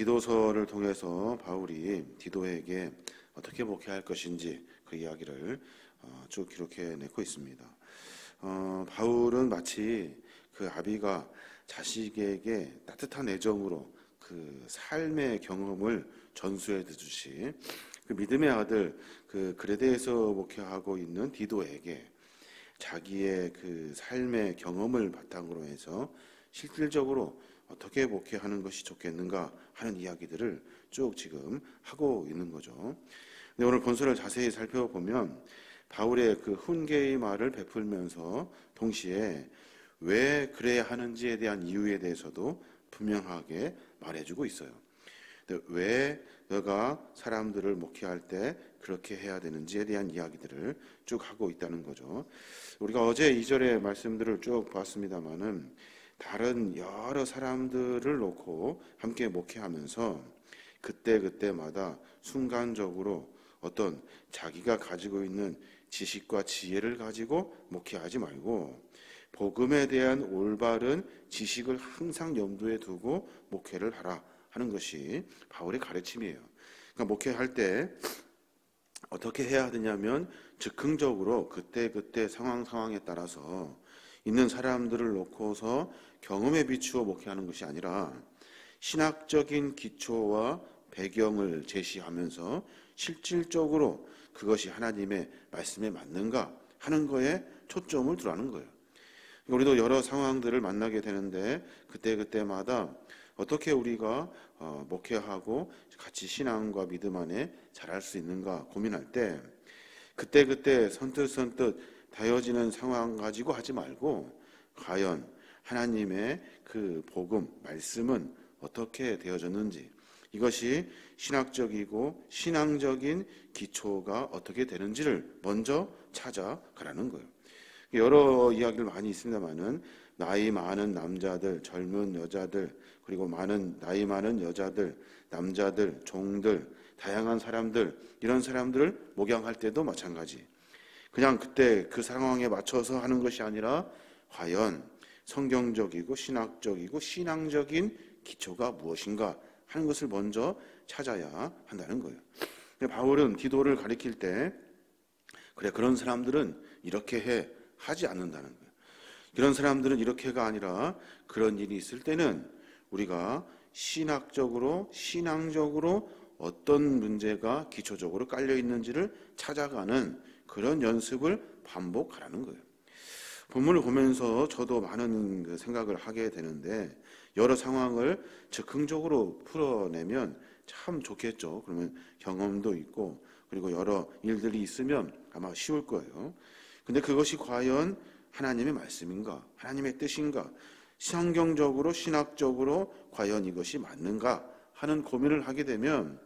디도서를 통해서 바울이 디도에게 어떻게 목회할 것인지 그 이야기를 쭉 기록해 내고 있습니다. 바울은 마치 그 아비가 자식에게 따뜻한 애정으로 그 삶의 경험을 전수해 주듯이 그 믿음의 아들 그 그레데에서 목회하고 있는 디도에게 자기의 그 삶의 경험을 바탕으로 해서 실질적으로 어떻게 목회하는 것이 좋겠는가 하는 이야기들을 쭉 지금 하고 있는 거죠. 근데 오늘 본문을 자세히 살펴보면 바울의 그 훈계의 말을 베풀면서 동시에 왜 그래야 하는지에 대한 이유에 대해서도 분명하게 말해주고 있어요. 근데 왜 너가 사람들을 목회할 때 그렇게 해야 되는지에 대한 이야기들을 쭉 하고 있다는 거죠. 우리가 어제 2절의 말씀들을 쭉 봤습니다마는 다른 여러 사람들을 놓고 함께 목회하면서 그때마다 순간적으로 어떤 자기가 가지고 있는 지식과 지혜를 가지고 목회하지 말고 복음에 대한 올바른 지식을 항상 염두에 두고 목회를 하라 하는 것이 바울의 가르침이에요. 그러니까 목회할 때 어떻게 해야 되냐면 즉흥적으로 그때 상황에 따라서 있는 사람들을 놓고서 경험에 비추어 목회하는 것이 아니라 신학적인 기초와 배경을 제시하면서 실질적으로 그것이 하나님의 말씀에 맞는가 하는 거에 초점을 두라는 거예요. 우리도 여러 상황들을 만나게 되는데 그때마다 어떻게 우리가 목회하고 같이 신앙과 믿음 안에 자랄 수 있는가 고민할 때 그때 선뜻 다여지는 상황 가지고 하지 말고 과연 하나님의 그 복음, 말씀은 어떻게 되어졌는지 이것이 신학적이고 신앙적인 기초가 어떻게 되는지를 먼저 찾아가라는 거예요. 여러 이야기를 많이 있습니다만은 나이 많은 남자들, 젊은 여자들, 그리고 나이 많은 여자들, 남자들, 종들, 다양한 사람들 이런 사람들을 목양할 때도 마찬가지. 그냥 그때 그 상황에 맞춰서 하는 것이 아니라 과연 성경적이고 신학적이고 신앙적인 기초가 무엇인가 하는 것을 먼저 찾아야 한다는 거예요. 바울은 디도를 가리킬 때 그래 그런 사람들은 이렇게 해 하지 않는다는 거예요. 이런 사람들은 이렇게가 아니라 그런 일이 있을 때는 우리가 신학적으로 신앙적으로 어떤 문제가 기초적으로 깔려 있는지를 찾아가는 그런 연습을 반복하라는 거예요. 본문을 보면서 저도 많은 생각을 하게 되는데 여러 상황을 즉흥적으로 풀어내면 참 좋겠죠. 그러면 경험도 있고 그리고 여러 일들이 있으면 아마 쉬울 거예요. 근데 그것이 과연 하나님의 말씀인가? 하나님의 뜻인가? 성경적으로 신학적으로 과연 이것이 맞는가? 하는 고민을 하게 되면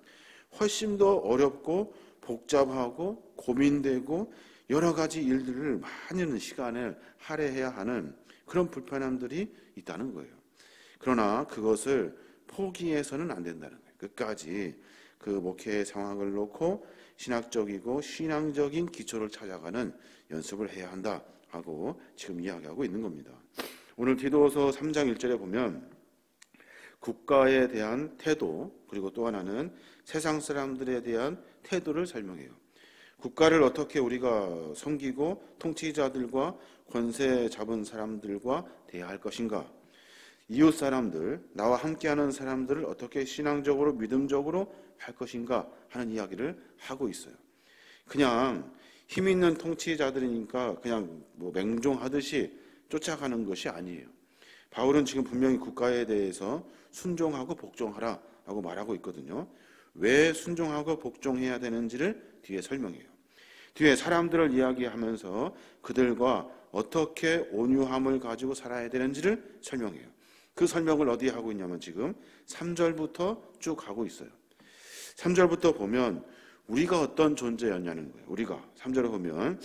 훨씬 더 어렵고 복잡하고 고민되고 여러 가지 일들을 많은 시간을 할애해야 하는 그런 불편함들이 있다는 거예요. 그러나 그것을 포기해서는 안 된다는 거예요. 끝까지 그 목회의 상황을 놓고 신학적이고 신앙적인 기초를 찾아가는 연습을 해야 한다 하고 지금 이야기하고 있는 겁니다. 오늘 디도서 3장 1절에 보면 국가에 대한 태도 그리고 또 하나는 세상 사람들에 대한 태도를 설명해요. 국가를 어떻게 우리가 섬기고 통치자들과 권세 잡은 사람들과 대할 것인가, 이웃 사람들, 나와 함께하는 사람들을 어떻게 신앙적으로 믿음적으로 할 것인가 하는 이야기를 하고 있어요. 그냥 힘 있는 통치자들이니까 그냥 맹종하듯이 쫓아가는 것이 아니에요. 바울은 지금 분명히 국가에 대해서 순종하고 복종하라 하고 말하고 있거든요. 왜 순종하고 복종해야 되는지를 뒤에 설명해요. 뒤에 사람들을 이야기하면서 그들과 어떻게 온유함을 가지고 살아야 되는지를 설명해요. 그 설명을 어디에 하고 있냐면 지금 3절부터 쭉 하고 있어요. 3절부터 보면 우리가 어떤 존재였냐는 거예요. 우리가 3절에 보면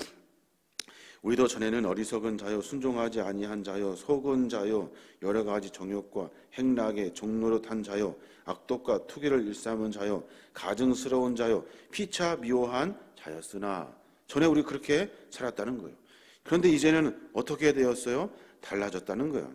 우리도 전에는 어리석은 자요 순종하지 아니한 자요 속은 자요 여러 가지 정욕과 행락에 종노릇한 자요 악독과 투기를 일삼은 자요 가증스러운 자요 피차 미워한 자였으나 전에 우리 그렇게 살았다는 거예요. 그런데 이제는 어떻게 되었어요? 달라졌다는 거예요.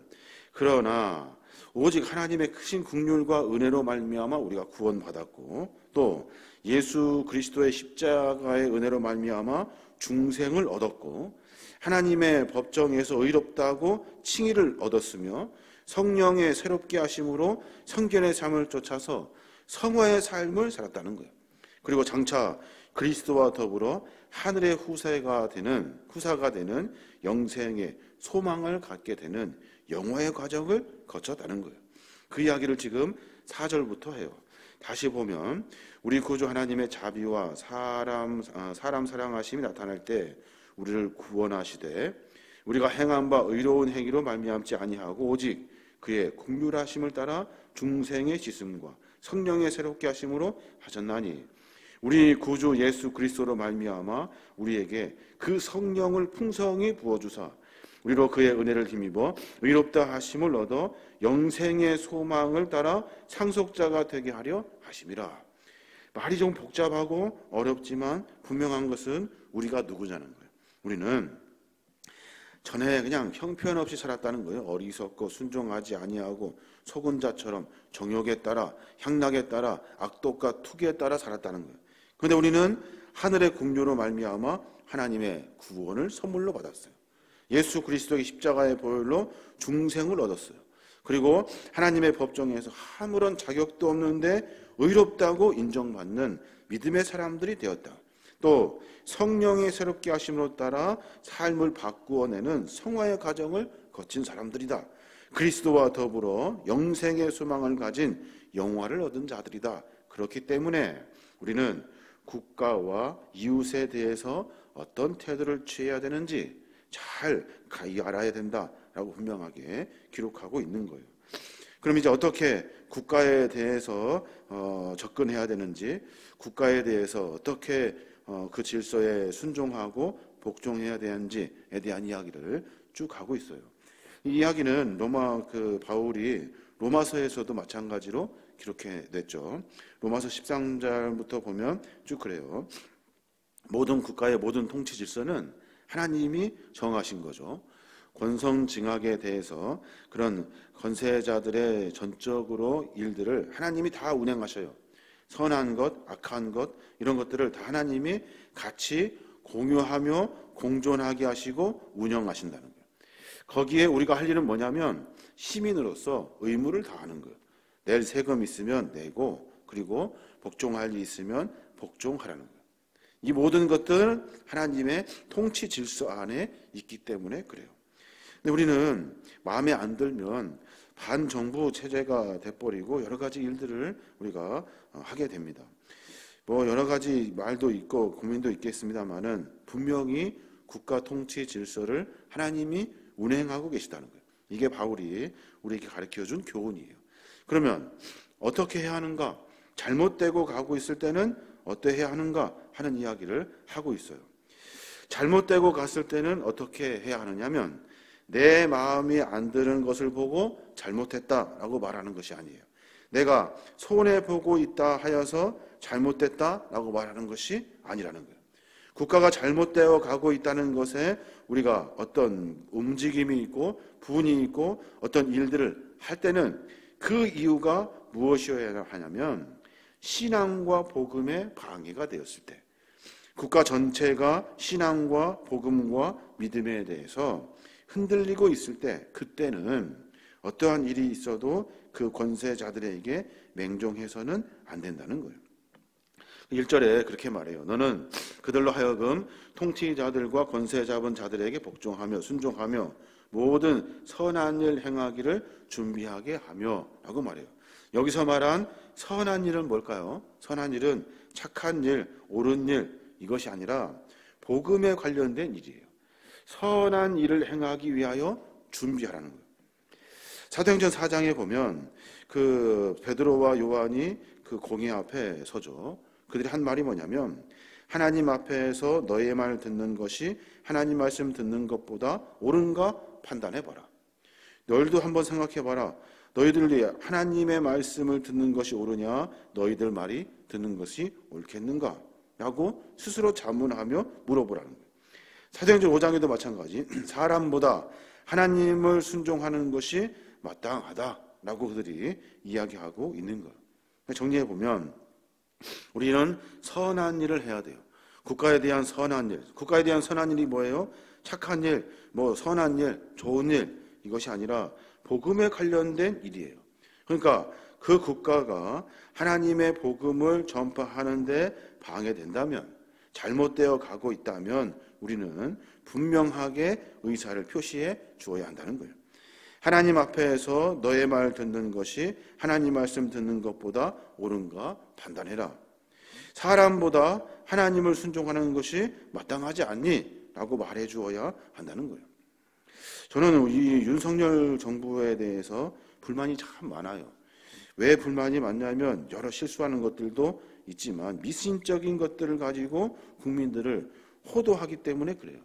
그러나 오직 하나님의 크신 긍휼과 은혜로 말미암아 우리가 구원받았고, 또 예수 그리스도의 십자가의 은혜로 말미암아 중생을 얻었고, 하나님의 법정에서 의롭다고 칭의를 얻었으며, 성령의 새롭게 하심으로 성결의 삶을 쫓아서 성화의 삶을 살았다는 거예요. 그리고 장차 그리스도와 더불어 하늘의 후사가 되는 영생의 소망을 갖게 되는 영화의 과정을 거쳤다는 거예요. 그 이야기를 지금 4절부터 해요. 다시 보면 우리 구주 하나님의 자비와 사람 사랑하심이 나타날 때 우리를 구원하시되 우리가 행한 바 의로운 행위로 말미암지 아니하고 오직 그의 긍휼하심을 따라 중생의 씻음과 성령의 새롭게 하심으로 하셨나니, 우리 구주 예수 그리스도로 말미암아 우리에게 그 성령을 풍성히 부어주사 우리로 그의 은혜를 힘입어 의롭다 하심을 얻어 영생의 소망을 따라 상속자가 되게 하려 하심이라. 말이 좀 복잡하고 어렵지만 분명한 것은 우리가 누구냐는 거예요. 우리는 전에 그냥 형편없이 살았다는 거예요. 어리석고 순종하지 아니하고 속은 자처럼 정욕에 따라 향락에 따라 악독과 투기에 따라 살았다는 거예요. 그런데 우리는 하늘의 긍휼로 말미암아 하나님의 구원을 선물로 받았어요. 예수 그리스도의 십자가의 보혈로 중생을 얻었어요. 그리고 하나님의 법정에서 아무런 자격도 없는데 의롭다고 인정받는 믿음의 사람들이 되었다. 또 성령의 새롭게 하심으로 따라 삶을 바꾸어내는 성화의 과정을 거친 사람들이다. 그리스도와 더불어 영생의 소망을 가진 영화를 얻은 자들이다. 그렇기 때문에 우리는 국가와 이웃에 대해서 어떤 태도를 취해야 되는지 잘 알아야 된다라고 분명하게 기록하고 있는 거예요. 그럼 이제 어떻게 국가에 대해서 접근해야 되는지, 국가에 대해서 어떻게 그 질서에 순종하고 복종해야 되는지에 대한 이야기를 쭉 하고 있어요. 이 이야기는 바울이 로마서에서도 마찬가지로 기록해냈죠. 로마서 13절부터 보면 쭉 그래요. 모든 국가의 모든 통치 질서는 하나님이 정하신 거죠. 권성징악에 대해서 그런 권세자들의 전적으로 일들을 하나님이 다 운행하셔요. 선한 것, 악한 것 이런 것들을 다 하나님이 같이 공유하며 공존하게 하시고 운영하신다는 거예요. 거기에 우리가 할 일은 뭐냐면 시민으로서 의무를 다하는 거예요. 낼 세금 있으면 내고, 그리고 복종할 일 있으면 복종하라는 거예요. 이 모든 것들은 하나님의 통치 질서 안에 있기 때문에 그래요. 근데 우리는 마음에 안 들면 반정부 체제가 돼버리고 여러 가지 일들을 우리가 하게 됩니다. 여러 가지 말도 있고 고민도 있겠습니다만은 분명히 국가 통치 질서를 하나님이 운행하고 계시다는 거예요. 이게 바울이 우리에게 가르쳐준 교훈이에요. 그러면 어떻게 해야 하는가? 잘못되고 가고 있을 때는 어떠해야 하는가 하는 이야기를 하고 있어요. 잘못되고 갔을 때는 어떻게 해야 하느냐면 내 마음이 안 드는 것을 보고 잘못했다라고 말하는 것이 아니에요. 내가 손해보고 있다 하여서 잘못됐다라고 말하는 것이 아니라는 거예요. 국가가 잘못되어 가고 있다는 것에 우리가 어떤 움직임이 있고 분이 있고 어떤 일들을 할 때는 그 이유가 무엇이어야 하냐면 신앙과 복음의 방해가 되었을 때, 국가 전체가 신앙과 복음과 믿음에 대해서 흔들리고 있을 때, 그때는 어떠한 일이 있어도 그 권세자들에게 맹종해서는 안 된다는 거예요. 1절에 그렇게 말해요. 너는 그들로 하여금 통치자들과 권세 잡은 자들에게 복종하며 순종하며 모든 선한 일 행하기를 준비하게 하며 라고 말해요. 여기서 말한 선한 일은 뭘까요? 선한 일은 착한 일, 옳은 일 이것이 아니라 복음에 관련된 일이에요. 선한 일을 행하기 위하여 준비하라는 거예요. 사도행전 4장에 보면 그 베드로와 요한이 그 공회 앞에 서죠. 그들이 한 말이 뭐냐면 하나님 앞에서 너의 말 듣는 것이 하나님 말씀 듣는 것보다 옳은가 판단해봐라. 너희들도 한번 생각해봐라. 너희들이 하나님의 말씀을 듣는 것이 옳으냐 너희들 말이 듣는 것이 옳겠는가 라고 스스로 자문하며 물어보라는 거예요. 사도행전 5장에도 마찬가지 사람보다 하나님을 순종하는 것이 마땅하다 라고 그들이 이야기하고 있는 거예요. 정리해 보면 우리는 선한 일을 해야 돼요. 국가에 대한 선한 일, 국가에 대한 선한 일이 뭐예요? 착한 일, 선한 일, 좋은 일, 이것이 아니라 복음에 관련된 일이에요. 그러니까 그 국가가 하나님의 복음을 전파하는데 방해된다면, 잘못되어 가고 있다면 우리는 분명하게 의사를 표시해 주어야 한다는 거예요. 하나님 앞에서 너의 말 듣는 것이 하나님 말씀 듣는 것보다 옳은가 판단해라. 사람보다 하나님을 순종하는 것이 마땅하지 않니? 라고 말해 주어야 한다는 거예요. 저는 이 윤석열 정부에 대해서 불만이 참 많아요. 왜 불만이 많냐면 여러 실수하는 것들도 있지만 미신적인 것들을 가지고 국민들을 호도하기 때문에 그래요.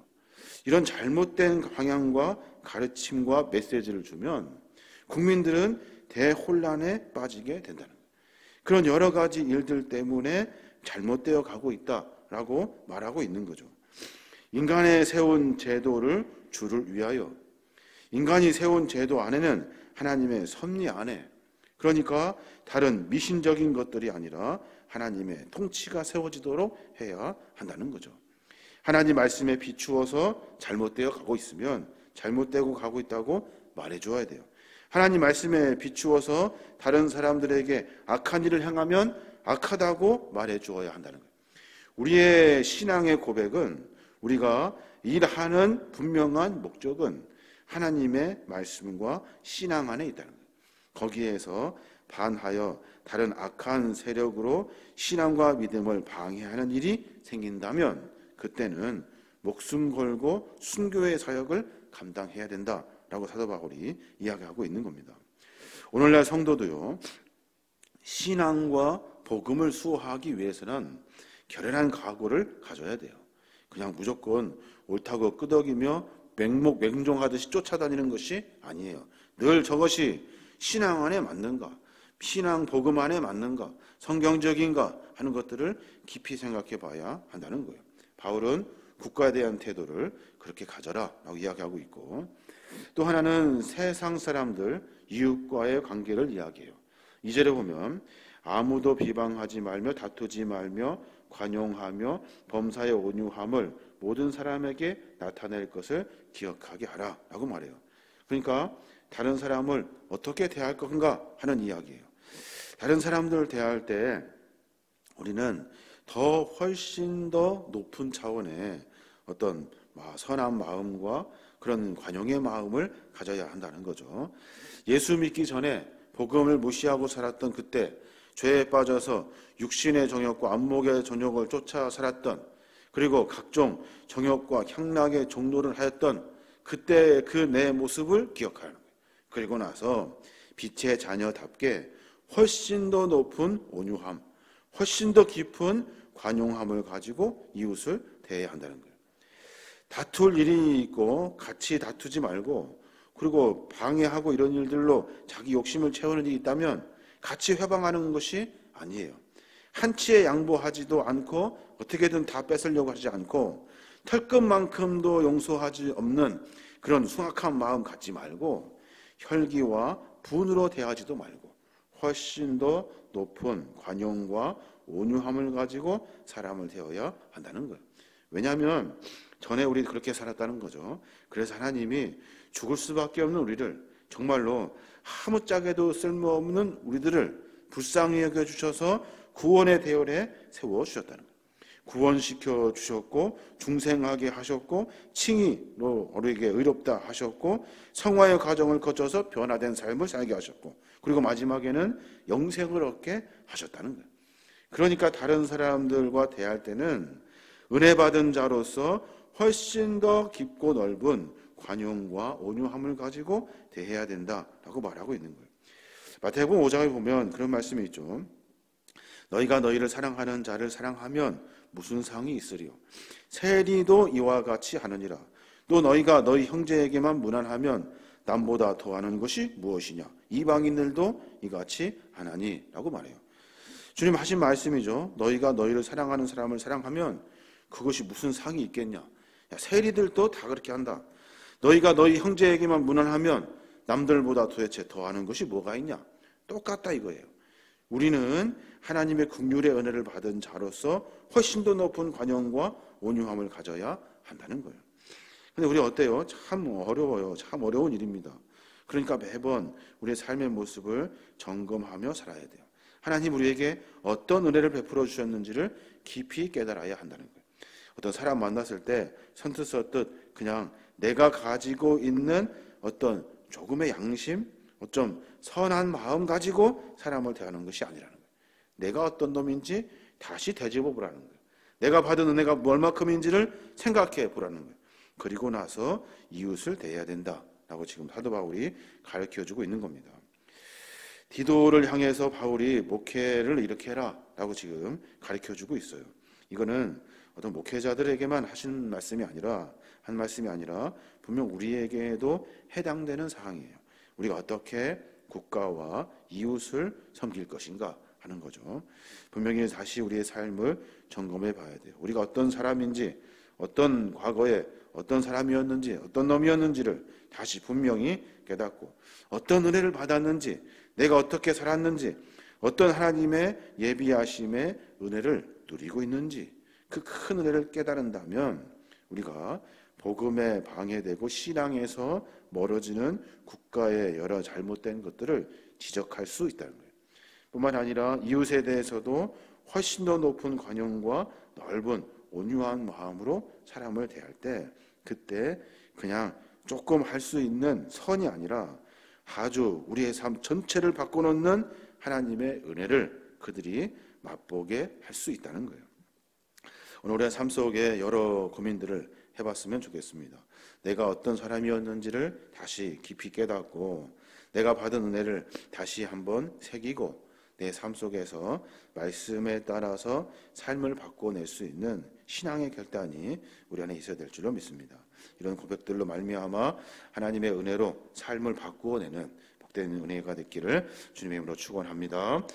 이런 잘못된 방향과 가르침과 메시지를 주면 국민들은 대혼란에 빠지게 된다는 거예요. 그런 여러 가지 일들 때문에 잘못되어 가고 있다라고 말하고 있는 거죠. 인간의 세운 제도를 주를 위하여, 인간이 세운 제도 안에는 하나님의 섭리 안에, 그러니까 다른 미신적인 것들이 아니라 하나님의 통치가 세워지도록 해야 한다는 거죠. 하나님 말씀에 비추어서 잘못되어 가고 있으면 잘못되고 가고 있다고 말해줘야 돼요. 하나님 말씀에 비추어서 다른 사람들에게 악한 일을 행하면 악하다고 말해주어야 한다는 거예요. 우리의 신앙의 고백은, 우리가 일하는 분명한 목적은 하나님의 말씀과 신앙 안에 있다는 거예요. 거기에서 반하여 다른 악한 세력으로 신앙과 믿음을 방해하는 일이 생긴다면 그때는 목숨 걸고 순교의 사역을 감당해야 된다라고 사도 바울이 이야기하고 있는 겁니다. 오늘날 성도도요, 신앙과 복음을 수호하기 위해서는 결연한 각오를 가져야 돼요. 그냥 무조건 옳다고 끄덕이며 맹종하듯이 쫓아다니는 것이 아니에요. 늘 저것이 신앙 안에 맞는가, 신앙 복음 안에 맞는가, 성경적인가 하는 것들을 깊이 생각해 봐야 한다는 거예요. 바울은 국가에 대한 태도를 그렇게 가져라 라고 이야기하고 있고, 또 하나는 세상 사람들, 이웃과의 관계를 이야기해요. 2절에 보면 아무도 비방하지 말며 다투지 말며 관용하며 범사의 온유함을 모든 사람에게 나타낼 것을 기억하게 하라 라고 말해요. 그러니까 다른 사람을 어떻게 대할 건가 하는 이야기예요. 다른 사람들을 대할 때 우리는 훨씬 더 높은 차원의 어떤 선한 마음과 그런 관용의 마음을 가져야 한다는 거죠. 예수 믿기 전에 복음을 무시하고 살았던 그때, 죄에 빠져서 육신의 정욕과 안목의 정욕을 쫓아 살았던, 그리고 각종 정욕과 향락의 종로를 하였던 그때의 그 내 모습을 기억하는 거예요. 그리고 나서 빛의 자녀답게 훨씬 더 높은 온유함, 훨씬 더 깊은 관용함을 가지고 이웃을 대해야 한다는 거예요. 다툴 일이 있고 같이 다투지 말고, 그리고 방해하고 이런 일들로 자기 욕심을 채우는 일이 있다면 같이 회방하는 것이 아니에요. 한치의 양보하지도 않고 어떻게든 다 뺏으려고 하지 않고 털끝만큼도 용서하지 없는 그런 숭악한 마음 갖지 말고 혈기와 분으로 대하지도 말고 훨씬 더 높은 관용과 온유함을 가지고 사람을 대해야 한다는 거예요. 왜냐하면 전에 우리 그렇게 살았다는 거죠. 그래서 하나님이 죽을 수밖에 없는 우리를, 정말로 아무짝에도 쓸모없는 우리들을 불쌍히 여겨주셔서 구원의 대열에 세워주셨다는 거예요. 구원시켜 주셨고 중생하게 하셨고 칭의로 우리에게 의롭다 하셨고 성화의 과정을 거쳐서 변화된 삶을 살게 하셨고, 그리고 마지막에는 영생을 얻게 하셨다는 거예요. 그러니까 다른 사람들과 대할 때는 은혜 받은 자로서 훨씬 더 깊고 넓은 관용과 온유함을 가지고 대해야 된다라고 말하고 있는 거예요. 마태복음 5장에 보면 그런 말씀이 있죠. 너희가 너희를 사랑하는 자를 사랑하면 무슨 상이 있으리요? 세리도 이와 같이 하느니라. 또 너희가 너희 형제에게만 무난하면 남보다 더하는 것이 무엇이냐? 이방인들도 이같이 하나니 라고 말해요. 주님 하신 말씀이죠. 너희가 너희를 사랑하는 사람을 사랑하면 그것이 무슨 상이 있겠냐? 야, 세리들도 다 그렇게 한다. 너희가 너희 형제에게만 무난하면 남들보다 도대체 더 하는 것이 뭐가 있냐? 똑같다 이거예요. 우리는 하나님의 긍휼의 은혜를 받은 자로서 훨씬 더 높은 관용과 온유함을 가져야 한다는 거예요. 근데 우리 어때요? 참 어려워요. 참 어려운 일입니다. 그러니까 매번 우리의 삶의 모습을 점검하며 살아야 돼요. 하나님 우리에게 어떤 은혜를 베풀어 주셨는지를 깊이 깨달아야 한다는 거예요. 어떤 사람 만났을 때 선뜻 서뜻 그냥 내가 가지고 있는 어떤 조금의 양심, 좀 선한 마음 가지고 사람을 대하는 것이 아니라는 거예요. 내가 어떤 놈인지 다시 되짚어 보라는 거예요. 내가 받은 은혜가 얼마큼인지를 생각해 보라는 거예요. 그리고 나서 이웃을 대해야 된다라고 지금 사도 바울이 가르쳐주고 있는 겁니다. 디도를 향해서 바울이 목회를 이렇게 해라라고 지금 가르쳐주고 있어요. 이거는 어떤 목회자들에게만 하신 말씀이 아니라 한 말씀이 아니라 분명 우리에게도 해당되는 사항이에요. 우리가 어떻게 국가와 이웃을 섬길 것인가 하는 거죠. 분명히 다시 우리의 삶을 점검해 봐야 돼요. 우리가 어떤 사람인지, 어떤 과거에 어떤 사람이었는지, 어떤 놈이었는지를 다시 분명히 깨닫고 어떤 은혜를 받았는지, 내가 어떻게 살았는지, 어떤 하나님의 예비하심의 은혜를 누리고 있는지 그 큰 은혜를 깨달은다면 우리가 복음에 방해되고 신앙에서 멀어지는 국가의 여러 잘못된 것들을 지적할 수 있다는 거예요. 뿐만 아니라 이웃에 대해서도 훨씬 더 높은 관용과 넓은 온유한 마음으로 사람을 대할 때 그때 그냥 조금 할 수 있는 선이 아니라 아주 우리의 삶 전체를 바꿔놓는 하나님의 은혜를 그들이 맛보게 할 수 있다는 거예요. 오늘 우리의 삶 속에 여러 고민들을 해봤으면 좋겠습니다. 내가 어떤 사람이었는지를 다시 깊이 깨닫고 내가 받은 은혜를 다시 한번 새기고 내 삶 속에서 말씀에 따라서 삶을 바꿔낼 수 있는 신앙의 결단이 우리 안에 있어야 될 줄로 믿습니다. 이런 고백들로 말미암아 하나님의 은혜로 삶을 바꾸어내는 복된 은혜가 됐기를 주님의 이름으로 축원합니다.